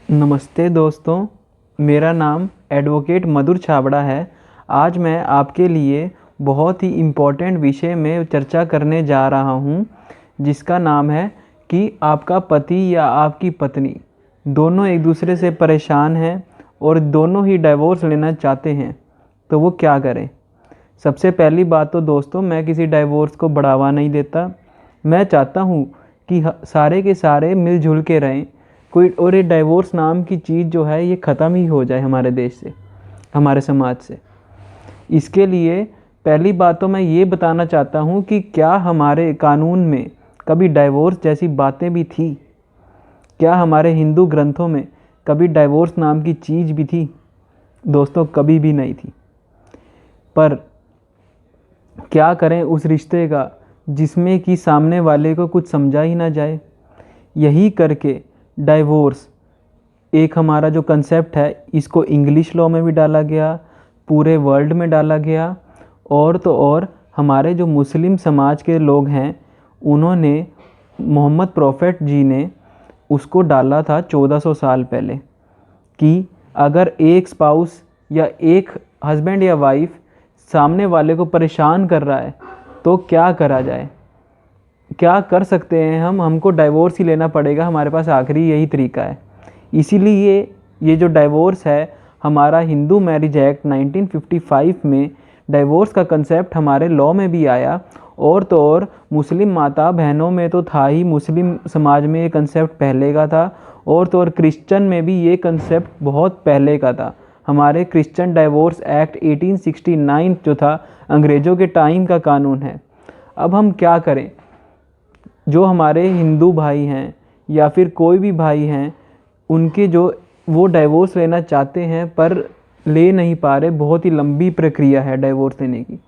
नमस्ते दोस्तों, मेरा नाम एडवोकेट मधुर छाबड़ा है। आज मैं आपके लिए बहुत ही इम्पोर्टेंट विषय में चर्चा करने जा रहा हूँ, जिसका नाम है कि आपका पति या आपकी पत्नी दोनों एक दूसरे से परेशान हैं और दोनों ही डाइवोर्स लेना चाहते हैं, तो वो क्या करें। सबसे पहली बात तो दोस्तों, मैं किसी डाइवोर्स को बढ़ावा नहीं देता। मैं चाहता हूँ कि सारे के सारे मिलजुल के रहें। कोई और ये डाइवोर्स नाम की चीज़ जो है ये ख़त्म ही हो जाए हमारे देश से, हमारे समाज से। इसके लिए पहली बात तो मैं ये बताना चाहता हूँ कि क्या हमारे कानून में कभी डाइवोर्स जैसी बातें भी थी? क्या हमारे हिंदू ग्रंथों में कभी डाइवोर्स नाम की चीज़ भी थी? दोस्तों, कभी भी नहीं थी। पर क्या करें उस रिश्ते का जिसमें कि सामने वाले को कुछ समझा ही ना जाए। यही करके डाइवोर्स एक हमारा जो कंसेप्ट है, इसको इंग्लिश लॉ में भी डाला गया, पूरे वर्ल्ड में डाला गया। और तो और हमारे जो मुस्लिम समाज के लोग हैं, उन्होंने मोहम्मद प्रॉफेट जी ने उसको डाला था 1400 साल पहले कि अगर एक स्पाउस या एक हस्बैंड या वाइफ सामने वाले को परेशान कर रहा है तो क्या करा जाए, क्या कर सकते हैं हमको डाइवोर्स ही लेना पड़ेगा। हमारे पास आखिरी यही तरीका है। इसीलिए ये जो डाइवोर्स है, हमारा हिंदू मैरिज एक्ट 1955 में डाइवोर्स का कंसेप्ट हमारे लॉ में भी आया। और तो और मुस्लिम माता बहनों में तो था ही, मुस्लिम समाज में ये कंसेप्ट पहले का था। और तो और क्रिश्चियन में भी ये कंसेप्ट बहुत पहले का था। हमारे क्रिश्चियन डाइवोर्स एक्ट 1869 जो था, अंग्रेज़ों के टाइम का कानून है। अब हम क्या करें? जो हमारे हिंदू भाई हैं या फिर कोई भी भाई हैं, उनके जो वो डाइवोर्स लेना चाहते हैं पर ले नहीं पा रहे, बहुत ही लंबी प्रक्रिया है डाइवोर्स लेने की।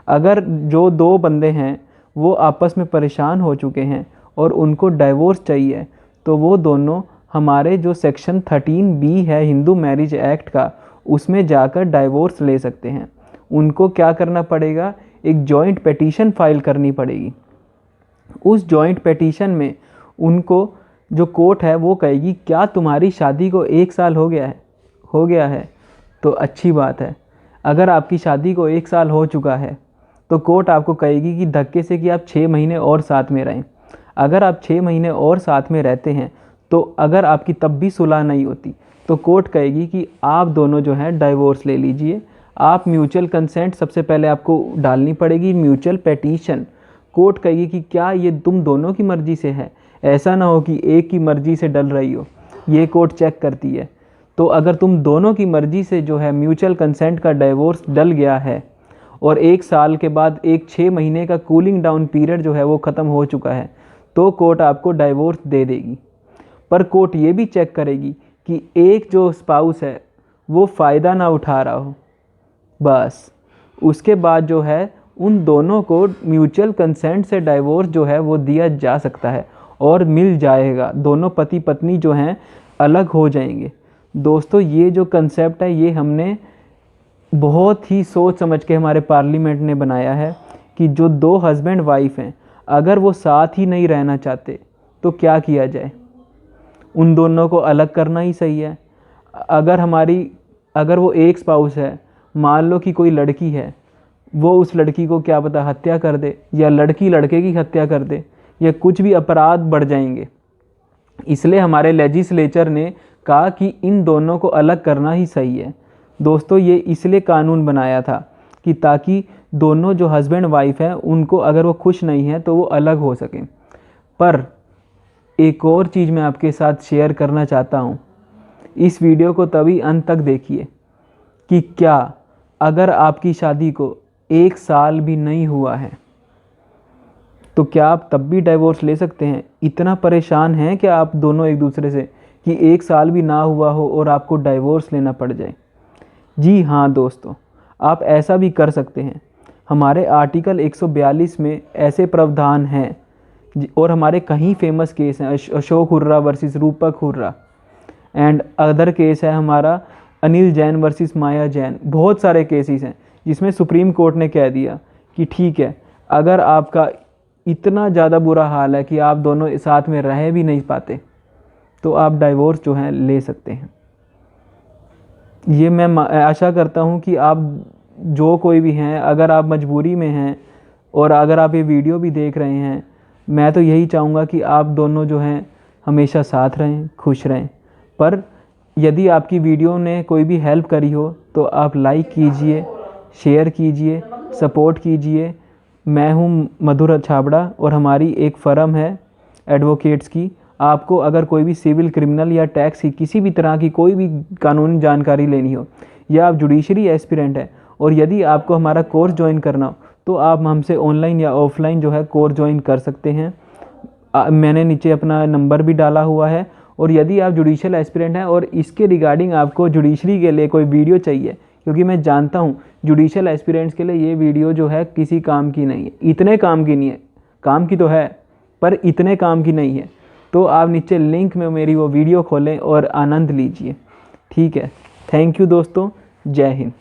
अगर जो दो बंदे हैं वो आपस में परेशान हो चुके हैं और उनको डाइवोर्स चाहिए, तो वो दोनों हमारे जो सेक्शन 13B है हिंदू मैरिज एक्ट का, उसमें जाकर डाइवोर्स ले सकते हैं। उनको क्या करना पड़ेगा? एक जॉइंट पिटीशन फाइल करनी पड़ेगी। उस जॉइंट पिटीशन में उनको जो कोर्ट है वो कहेगी, क्या तुम्हारी शादी को 1 साल हो गया है तो अच्छी बात है। अगर आपकी शादी को 1 साल हो चुका है तो कोर्ट आपको कहेगी कि धक्के से कि आप 6 महीने और साथ में रहें। अगर आप 6 महीने और साथ में रहते हैं तो अगर आपकी तब भी सुलह नहीं होती तो कोर्ट कहेगी कि आप दोनों जो हैं डाइवोर्स ले लीजिए। आप म्यूचुअल कंसेंट सबसे पहले आपको डालनी पड़ेगी, म्यूचुअल पिटीशन। कोर्ट कहेगी कि क्या ये तुम दोनों की मर्ज़ी से है, ऐसा ना हो कि एक की मर्ज़ी से डल रही हो। ये कोर्ट चेक करती है। तो अगर तुम दोनों की मर्ज़ी से जो है म्यूचुअल कंसेंट का डाइवोर्स डल गया है और 1 साल के बाद एक 6 महीने का कूलिंग डाउन पीरियड जो है वो ख़त्म हो चुका है, तो कोर्ट आपको डाइवोर्स दे देगी। पर कोर्ट ये भी चेक करेगी कि एक जो स्पाउस है वो फ़ायदा ना उठा रहा हो। बस उसके बाद जो है उन दोनों को म्यूचुअल कंसेंट से डाइवोर्स जो है वो दिया जा सकता है और मिल जाएगा। दोनों पति पत्नी जो हैं अलग हो जाएंगे। दोस्तों, ये जो कंसेप्ट है ये हमने बहुत ही सोच समझ के हमारे पार्लियामेंट ने बनाया है कि जो 2 हस्बैंड वाइफ हैं, अगर वो साथ ही नहीं रहना चाहते तो क्या किया जाए। उन दोनों को अलग करना ही सही है। अगर वो एक स्पाउस है, मान लो कि कोई लड़की है, वो उस लड़की को क्या पता हत्या कर दे, या लड़की लड़के की हत्या कर दे, या कुछ भी अपराध बढ़ जाएंगे। इसलिए हमारे लेजिस्लेचर ने कहा कि इन दोनों को अलग करना ही सही है। दोस्तों, ये इसलिए कानून बनाया था कि ताकि दोनों जो हस्बैंड वाइफ हैं उनको अगर वो खुश नहीं है तो वो अलग हो सकें। पर एक और चीज़ मैं आपके साथ शेयर करना चाहता हूँ। इस वीडियो को तभी अंत तक देखिए कि क्या अगर आपकी शादी को 1 साल भी नहीं हुआ है तो क्या आप तब भी डाइवोर्स ले सकते हैं? इतना परेशान हैं कि आप दोनों एक दूसरे से कि 1 साल भी ना हुआ हो और आपको डाइवोर्स लेना पड़ जाए? जी हाँ दोस्तों, आप ऐसा भी कर सकते हैं। हमारे आर्टिकल 142 में ऐसे प्रावधान हैं और हमारे कहीं फेमस केस हैं, अशोक हुर्रा वर्सेस रूपक हुर्रा, एंड अदर केस है हमारा अनिल जैन वर्सेस माया जैन। बहुत सारे केसेस हैं जिसमें सुप्रीम कोर्ट ने कह दिया कि ठीक है, अगर आपका इतना ज़्यादा बुरा हाल है कि आप दोनों साथ में रह भी नहीं पाते तो आप डाइवोर्स जो है ले सकते हैं। ये मैं आशा करता हूँ कि आप जो कोई भी हैं, अगर आप मजबूरी में हैं और अगर आप ये वीडियो भी देख रहे हैं, मैं तो यही चाहूँगा कि आप दोनों जो हैं हमेशा साथ रहें, खुश रहें। पर यदि आपकी वीडियो ने कोई भी हेल्प करी हो तो आप लाइक कीजिए, शेयर कीजिए, सपोर्ट कीजिए। मैं हूँ मधुर छाबड़ा और हमारी एक फ़र्म है एडवोकेट्स की। आपको अगर कोई भी सिविल, क्रिमिनल या टैक्स की किसी भी तरह की कोई भी कानूनी जानकारी लेनी हो, या आप जुडिशरी एस्पिरेंट हैं और यदि आपको हमारा कोर्स ज्वाइन करना हो तो आप हमसे ऑनलाइन या ऑफलाइन जो है कोर्स ज्वाइन कर सकते हैं। मैंने नीचे अपना नंबर भी डाला हुआ है। और यदि आप जुडिशियल एस्पिरेंट हैं और इसके रिगार्डिंग आपको जुडिशरी के लिए कोई वीडियो चाहिए, क्योंकि मैं जानता हूँ जुडिशियल एस्पिरेंट्स के लिए ये वीडियो जो है किसी काम की नहीं है, इतने काम की नहीं है, काम की तो है पर इतने काम की नहीं है, तो आप नीचे लिंक में मेरी वो वीडियो खोलें और आनंद लीजिए। ठीक है, थैंक यू दोस्तों, जय हिंद।